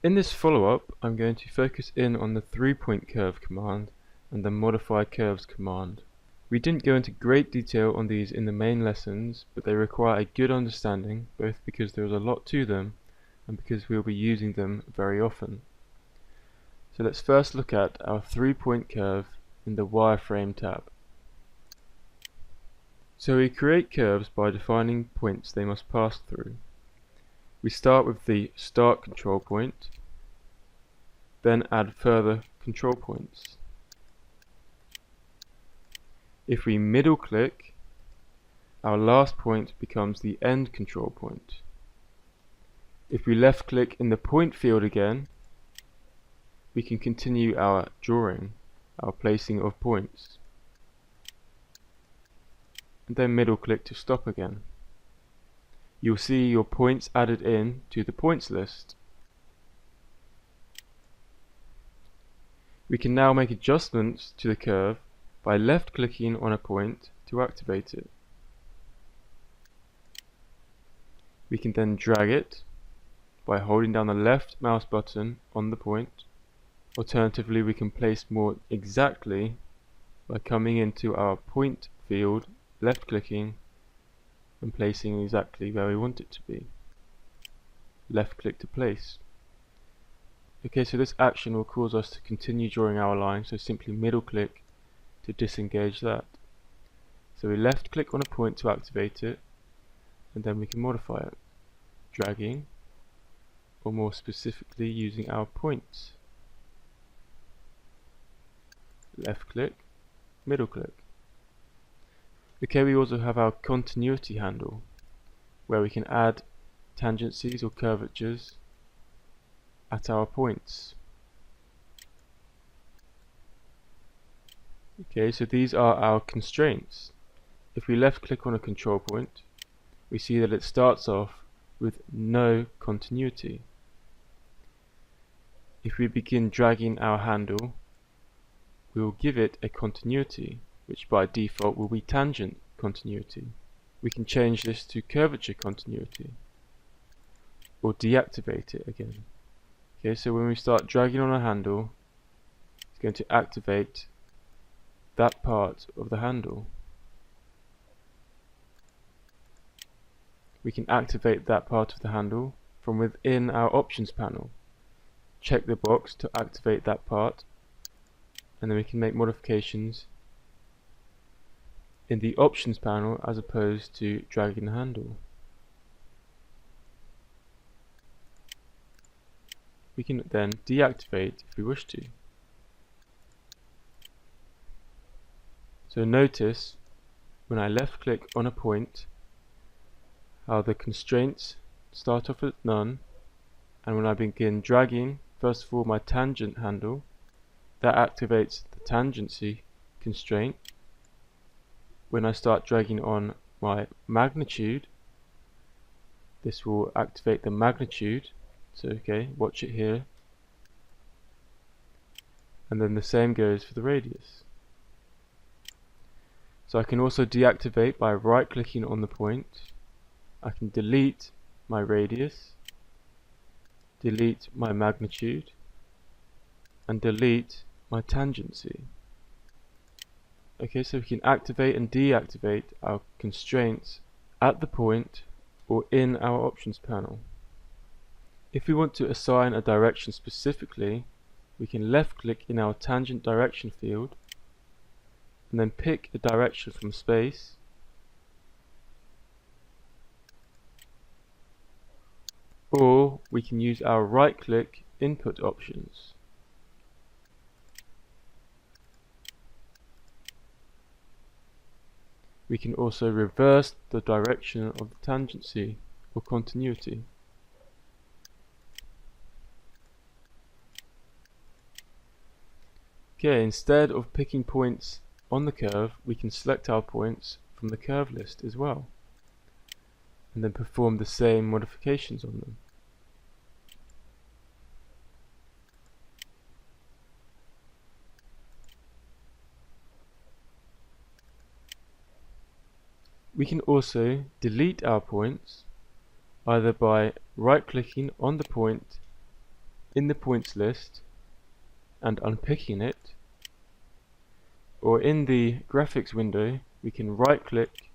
In this follow-up, I'm going to focus in on the 3-point curve command and the modify curves command. We didn't go into great detail on these in the main lessons, but they require a good understanding, both because there is a lot to them and because we will be using them very often. So let's first look at our 3-point curve in the Wireframe tab. So we create curves by defining points they must pass through. We start with the start control point, then add further control points. If we middle click, our last point becomes the end control point. If we left click in the point field again, we can continue our drawing, our placing of points. And then middle click to stop again. You'll see your points added in to the points list. We can now make adjustments to the curve by left clicking on a point to activate it. We can then drag it by holding down the left mouse button on the point. Alternatively, we can place more exactly by coming into our point field, left clicking and placing exactly where we want it to be. Left click to place. Okay, so this action will cause us to continue drawing our line, so simply middle click to disengage that. So we left click on a point to activate it, and then we can modify it, dragging, or more specifically using our points. Left click, middle click. Okay, we also have our continuity handle, where we can add tangencies or curvatures at our points. Okay, so these are our constraints. If we left click on a control point, we see that it starts off with no continuity. If we begin dragging our handle, we will give it a continuity, which by default will be tangent continuity. We can change this to curvature continuity, or deactivate it again. Okay, so when we start dragging on a handle, it's going to activate that part of the handle. We can activate that part of the handle from within our options panel. Check the box to activate that part, and then we can make modifications in the options panel as opposed to dragging the handle. We can then deactivate if we wish to. So notice when I left click on a point how the constraints start off at none, and when I begin dragging, first of all my tangent handle, that activates the tangency constraint. When I start dragging on my magnitude, this will activate the magnitude. So okay, watch it here. And then the same goes for the radius. So I can also deactivate by right clicking on the point. I can delete my radius, delete my magnitude, and delete my tangency. Okay, so we can activate and deactivate our constraints at the point or in our options panel. If we want to assign a direction specifically, we can left click in our tangent direction field and then pick a direction from space, or we can use our right click input options. We can also reverse the direction of the tangency or continuity. Okay, instead of picking points on the curve, we can select our points from the curve list as well, and then perform the same modifications on them. We can also delete our points either by right clicking on the point in the points list and unpicking it, or in the graphics window we can right click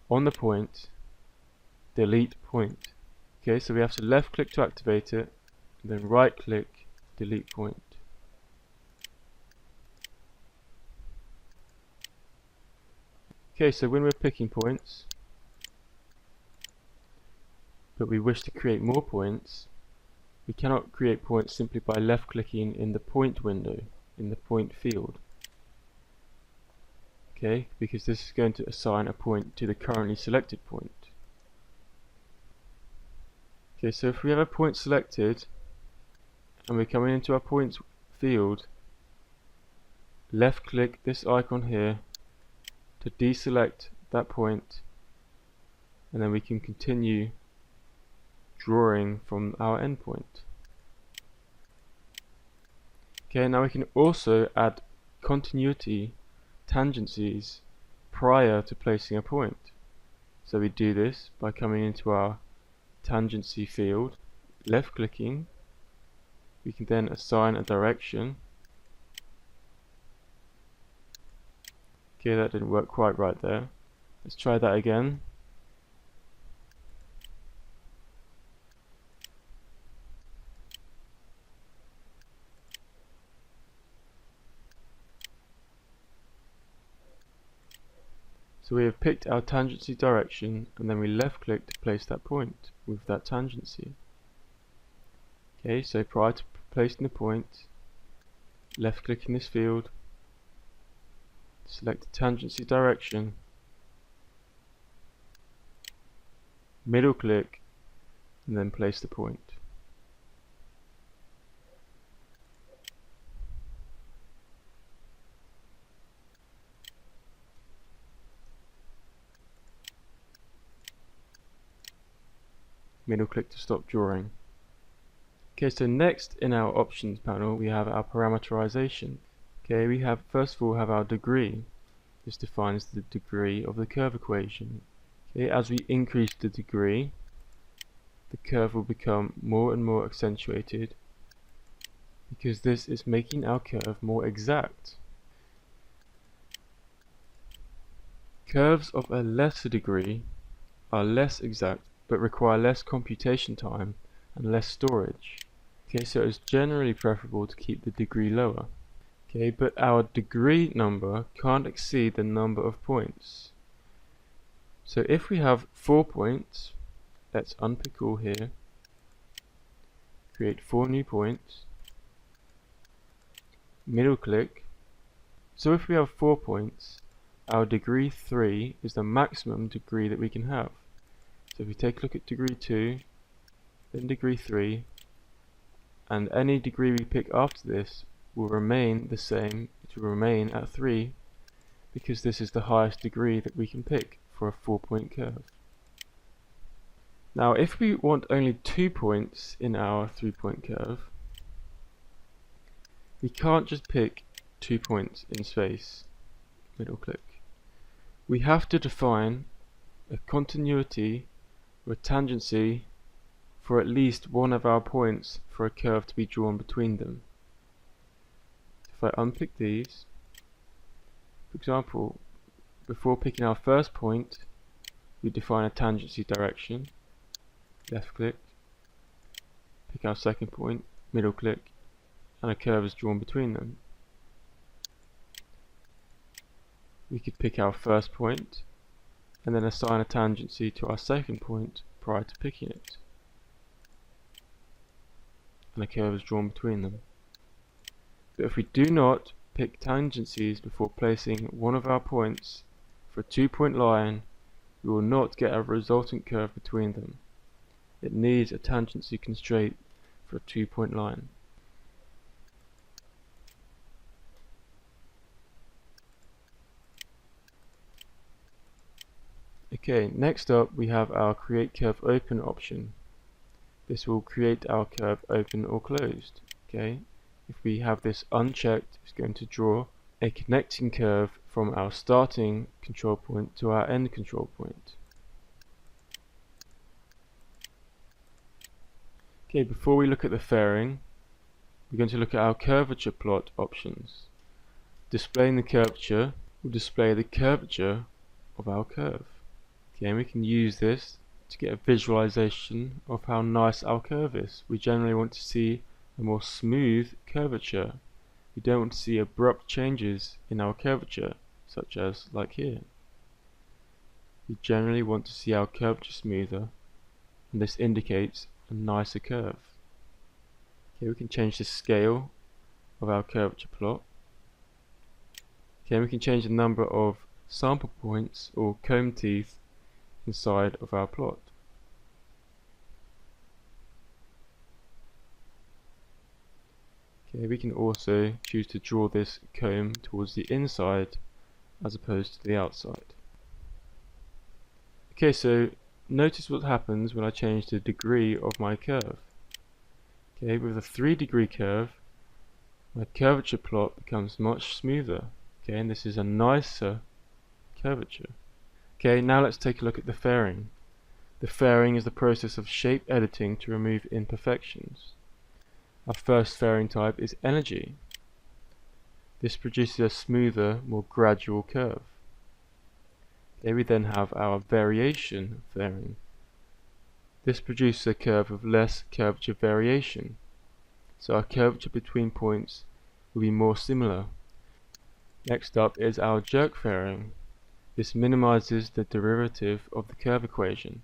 on the point, delete point. Okay, so we have to left click to activate it, and then right click, delete point. Okay, so when we're picking points, but we wish to create more points, we cannot create points simply by left clicking in the point window, in the point field. Okay, because this is going to assign a point to the currently selected point. Okay, so if we have a point selected and we're coming into our points field, left click this icon here to deselect that point, and then we can continue drawing from our endpoint. Okay, now we can also add continuity tangencies prior to placing a point. So we do this by coming into our tangency field, left clicking, we can then assign a direction. Okay, that didn't work quite right there. Let's try that again. So we have picked our tangency direction, and then we left click to place that point with that tangency. Okay, so prior to placing the point, left click in this field, select the tangency direction, middle click, and then place the point. Middle click to stop drawing. Okay, so next in our options panel we have our parameterization. Okay, we have first of all have our degree. This defines the degree of the curve equation. Okay, as we increase the degree, the curve will become more and more accentuated, because this is making our curve more exact. Curves of a lesser degree are less exact but require less computation time and less storage. Okay, so it's generally preferable to keep the degree lower. Okay, but our degree number can't exceed the number of points. So if we have 4 points, let's unpick all here, create 4 new points, middle click. So if we have 4 points, our degree 3 is the maximum degree that we can have. So if we take a look at degree 2, then degree 3, and any degree we pick after this will remain the same, it will remain at 3, because this is the highest degree that we can pick for a 4-point curve. Now if we want only 2 points in our 3-point curve, we can't just pick 2 points in space, middle click. We have to define a continuity or a tangency for at least one of our points for a curve to be drawn between them. If I unpick these, for example, before picking our first point, we define a tangency direction, left click, pick our second point, middle click, and a curve is drawn between them. We could pick our first point and then assign a tangency to our second point prior to picking it, and a curve is drawn between them. But if we do not pick tangencies before placing one of our points for a 2-point line, we will not get a resultant curve between them. It needs a tangency constraint for a 2-point line. Okay, next up we have our Create Curve Open option. This will create our curve open or closed. Okay, if we have this unchecked, it's going to draw a connecting curve from our starting control point to our end control point. Okay, before we look at the fairing, we're going to look at our curvature plot options. Displaying the curvature will display the curvature of our curve. Okay, and we can use this to get a visualization of how nice our curve is. We generally want to see a more smooth curvature. We don't want to see abrupt changes in our curvature, such as like here. We generally want to see our curvature smoother, and this indicates a nicer curve. Okay, we can change the scale of our curvature plot. Okay, we can change the number of sample points or comb teeth inside of our plot. Okay, we can also choose to draw this comb towards the inside as opposed to the outside. Okay, so notice what happens when I change the degree of my curve. Okay, with a 3-degree curve, my curvature plot becomes much smoother. Okay, and this is a nicer curvature. Okay, now let's take a look at the fairing. The fairing is the process of shape editing to remove imperfections. Our first fairing type is energy. This produces a smoother, more gradual curve. Okay, we then have our variation fairing. This produces a curve of less curvature variation, so our curvature between points will be more similar. Next up is our jerk fairing. This minimizes the derivative of the curve equation,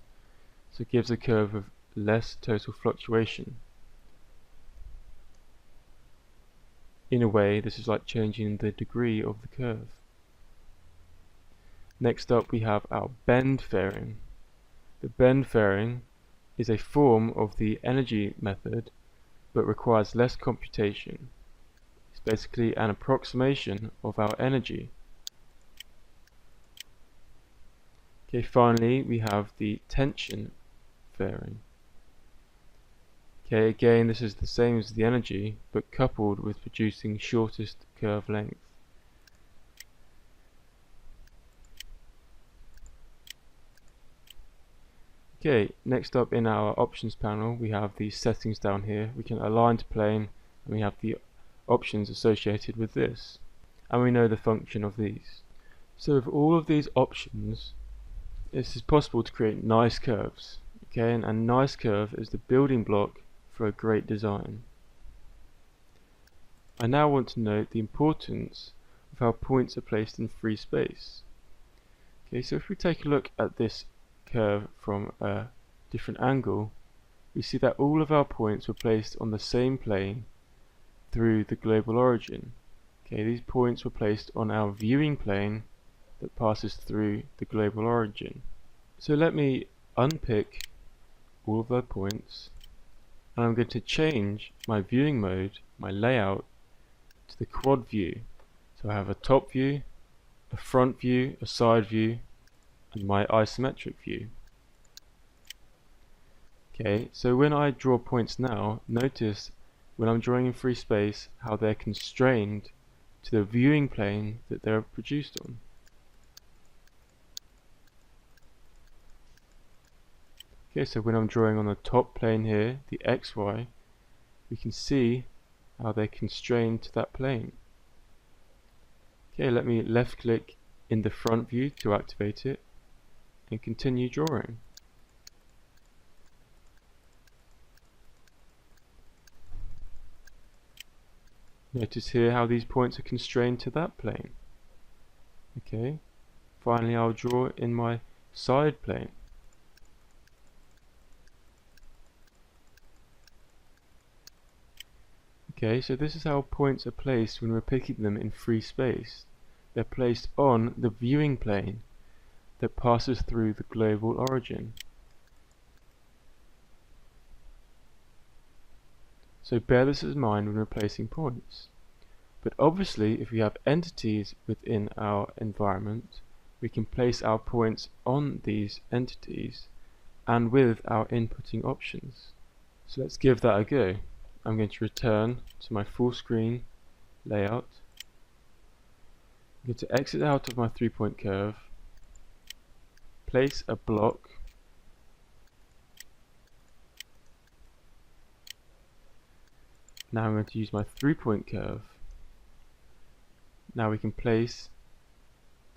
so it gives a curve of less total fluctuation. In a way, this is like changing the degree of the curve. Next up we have our bend fairing. The bend fairing is a form of the energy method, but requires less computation. It's basically an approximation of our energy. Okay, finally we have the tension fairing. Okay, again this is the same as the energy, but coupled with producing shortest curve length. Okay, next up in our options panel we have the settings down here. We can align to plane, and we have the options associated with this, and we know the function of these. So with all of these options, it is possible to create nice curves. Okay, and a nice curve is the building block for a great design. I now want to note the importance of how points are placed in free space. Okay, so if we take a look at this curve from a different angle, we see that all of our points were placed on the same plane through the global origin. Okay, these points were placed on our viewing plane that passes through the global origin. So let me unpick all of the points, and I'm going to change my viewing mode, my layout, to the quad view. So I have a top view, a front view, a side view, and my isometric view. Okay, so when I draw points now, notice when I'm drawing in free space how they're constrained to the viewing plane that they're produced on. Okay, so when I'm drawing on the top plane here, the XY, we can see how they're constrained to that plane. Okay, let me left click in the front view to activate it and continue drawing. Notice here how these points are constrained to that plane. Okay, finally I'll draw in my side plane. Okay, so this is how points are placed when we're picking them in free space. They're placed on the viewing plane that passes through the global origin. So bear this in mind when we're placing points. But obviously, if we have entities within our environment, we can place our points on these entities and with our inputting options. So let's give that a go. I'm going to return to my full screen layout. I'm going to exit out of my 3-point curve, place a block, Now I'm going to use my 3-point curve. Now we can place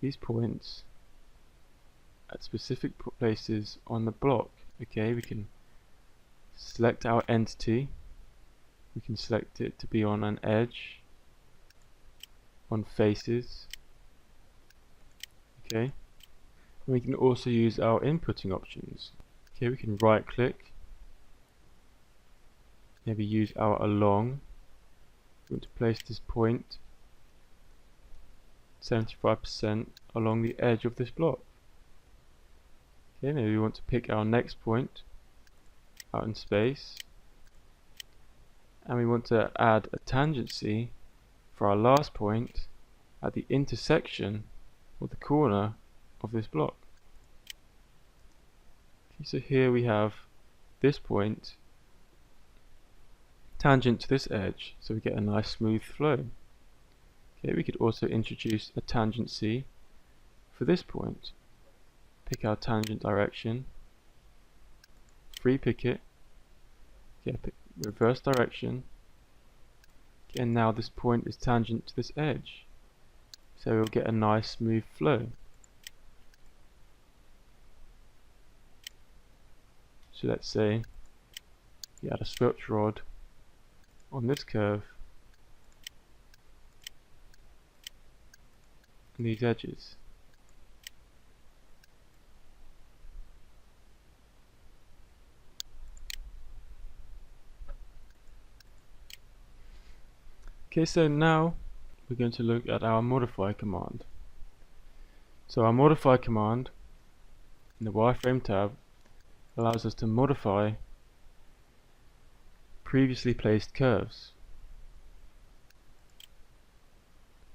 these points at specific places on the block. Okay, we can select our entity. We can select it to be on an edge, on faces. Okay, and we can also use our inputting options. Okay, we can right click, maybe use our along. We want to place this point 75% along the edge of this block. Okay, maybe we want to pick our next point out in space, and we want to add a tangency for our last point at the intersection or the corner of this block. Okay, so here we have this point tangent to this edge, so we get a nice smooth flow. Okay, we could also introduce a tangency for this point. Pick our tangent direction, free pick it, okay, pick reverse direction, okay, and now this point is tangent to this edge, so we'll get a nice smooth flow. So let's say we add a squelch rod on this curve and these edges. Okay, so now we're going to look at our modify command. So our modify command in the Wireframe tab allows us to modify previously placed curves.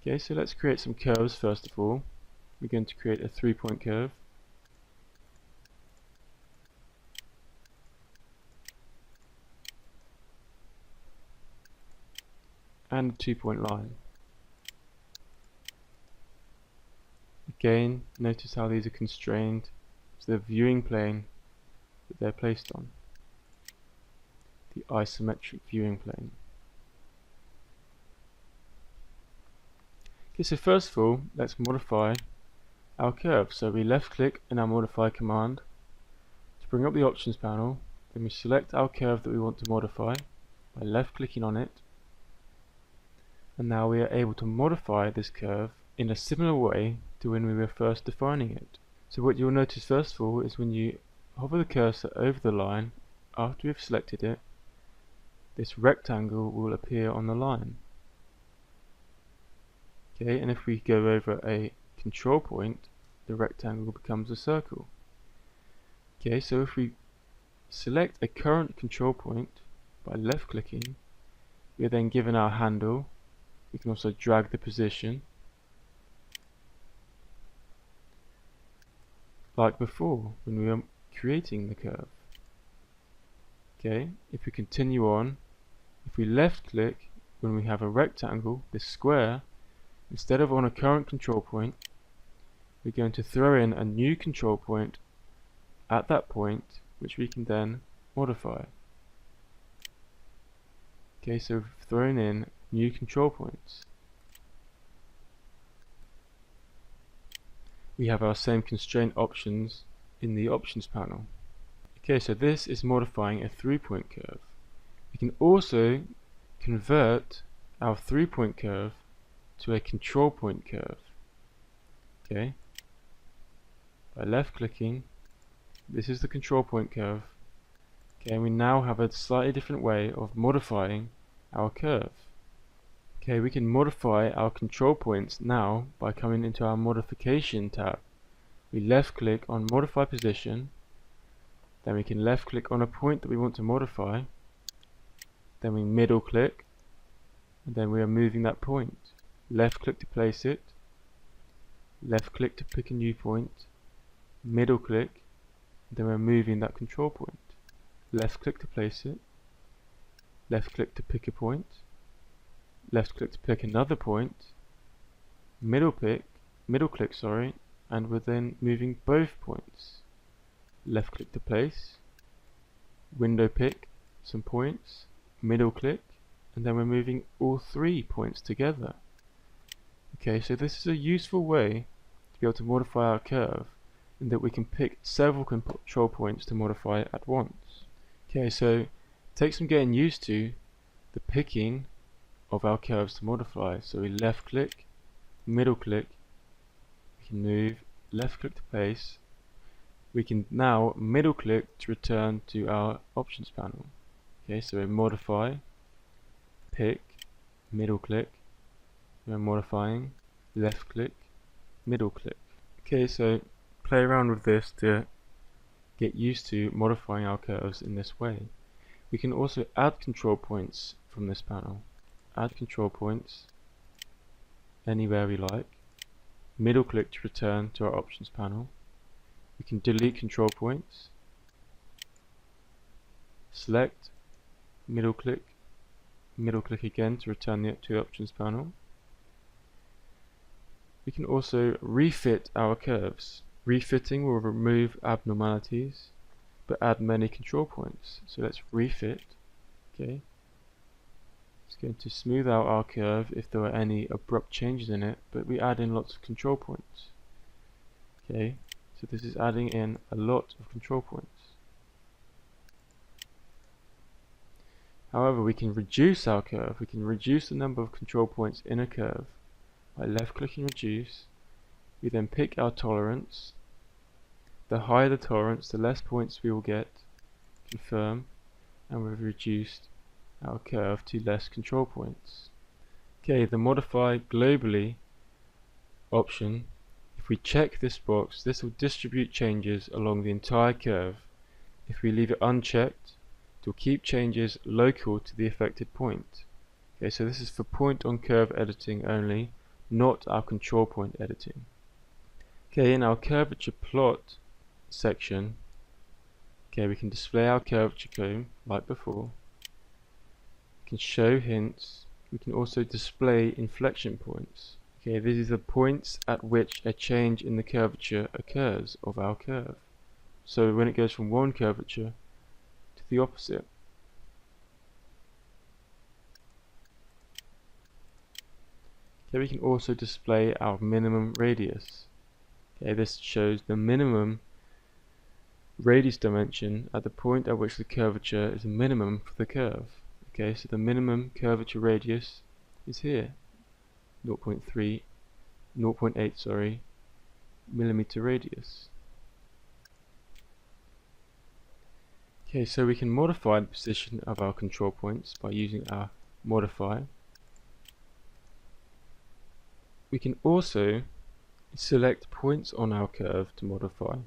Okay, so let's create some curves first of all. We're going to create a 3-point curve. And a 2-point line. Again, notice how these are constrained to the viewing plane that they're placed on, the isometric viewing plane. Okay, so first of all, let's modify our curve. So we left click in our modify command to bring up the options panel, then we select our curve that we want to modify by left clicking on it, and now we are able to modify this curve in a similar way to when we were first defining it. So what you'll notice first of all is when you hover the cursor over the line after we've selected it, this rectangle will appear on the line. Okay, and if we go over a control point, the rectangle becomes a circle. Okay, so if we select a current control point by left clicking, we are then given our handle. We can also drag the position like before when we were creating the curve. Okay, if we continue on, if we left click when we have a rectangle, this square, instead of on a current control point, we're going to throw in a new control point at that point, which we can then modify. Okay, so we've thrown in new control points. We have our same constraint options in the options panel. Okay, so this is modifying a 3-point curve. We can also convert our 3-point curve to a control point curve. Okay, by left clicking, this is the control point curve. Okay, and we now have a slightly different way of modifying our curve. Okay, we can modify our control points now by coming into our modification tab. We left click on modify position, then we can left click on a point that we want to modify, then we middle click, and then we are moving that point. Left click to place it, left click to pick a new point, middle click, and then we're moving that control point. Left click to place it, left click to pick a point, left click to pick another point, middle click, and we're then moving both points. Left click to place, window pick some points, middle click, and then we're moving all 3 points together. Okay, so this is a useful way to be able to modify our curve, in that we can pick several control points to modify at once. Okay, so it takes some getting used to the picking of our curves to modify. So we left click, middle click, we can move, left click to place. We can now middle click to return to our options panel. Okay, so we modify, pick, middle click, we're modifying, left click, middle click. Okay, so play around with this to get used to modifying our curves in this way. We can also add control points from this panel. Add control points anywhere we like. Middle click to return to our options panel. We can delete control points. Select, middle click again to return to the options panel. We can also refit our curves. Refitting will remove abnormalities but add many control points. So let's refit. Okay. It's going to smooth out our curve if there are any abrupt changes in it, but we add in lots of control points. Okay, so this is adding in a lot of control points. However, we can reduce our curve. We can reduce the number of control points in a curve by left clicking reduce. We then pick our tolerance. The higher the tolerance, the less points we will get. Confirm, and we've reduced our curve to less control points. Okay, the modify globally option, if we check this box, this will distribute changes along the entire curve. If we leave it unchecked, it will keep changes local to the affected point. Okay, so this is for point on curve editing only, not our control point editing. Okay, in our curvature plot section, okay, we can display our curvature comb like before. We can show hints. We can also display inflection points. Okay, these are the points at which a change in the curvature occurs of our curve. So when it goes from one curvature to the opposite. Okay, we can also display our minimum radius. Okay, this shows the minimum radius dimension at the point at which the curvature is a minimum for the curve. Okay, so the minimum curvature radius is here, 0.8 millimeter radius. Okay, so we can modify the position of our control points by using our modify. We can also select points on our curve to modify.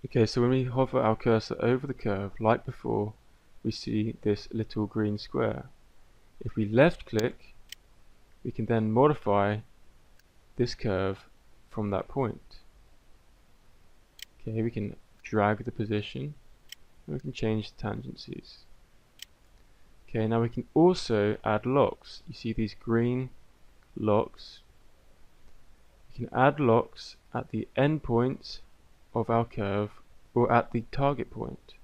Okay, so when we hover our cursor over the curve, like before, we see this little green square. If we left click, we can then modify this curve from that point. Okay, we can drag the position, and we can change the tangencies. Okay, now we can also add locks. You see these green locks. We can add locks at the end point of our curve or at the target point.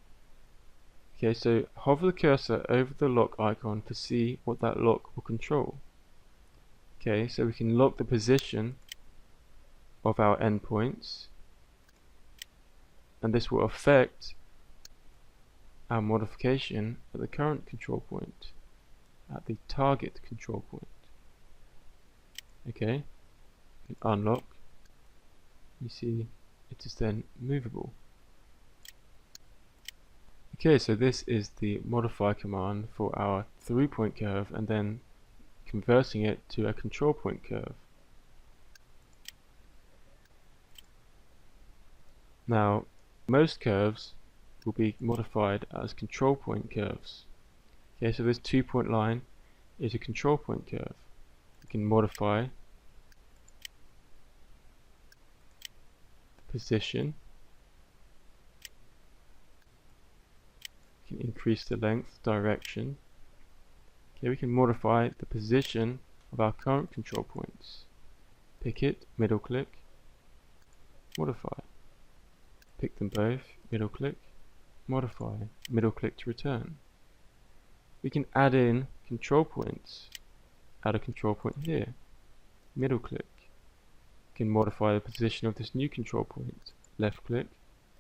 Okay, so hover the cursor over the lock icon to see what that lock will control. Okay, so we can lock the position of our endpoints, and this will affect our modification at the current control point, at the target control point. Okay, unlock. You see it is then movable. Okay, so this is the modify command for our through-point curve and then converting it to a control point curve. Now, most curves will be modified as control point curves. Okay, so this 2-point line is a control point curve. We can modify the position. We can increase the length, direction. Okay, we can modify the position of our current control points. Pick it, middle click, modify. Pick them both, middle click, modify, middle click to return. we can add in control points. Add a control point here. Middle click. We can modify the position of this new control point. Left click,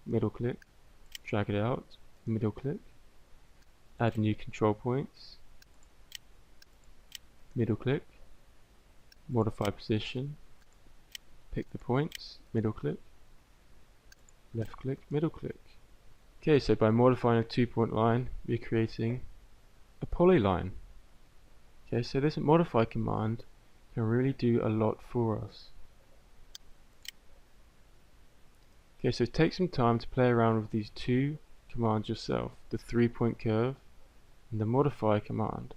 middle click, drag it out, middle click, add new control points, middle click, modify position, pick the points, middle click, left click, middle click. Okay, so by modifying a 2-point line, we're creating a polyline. Okay, so this modify command can really do a lot for us. Okay, so take some time to play around with these two commands yourself, the 3-point curve and the modify command.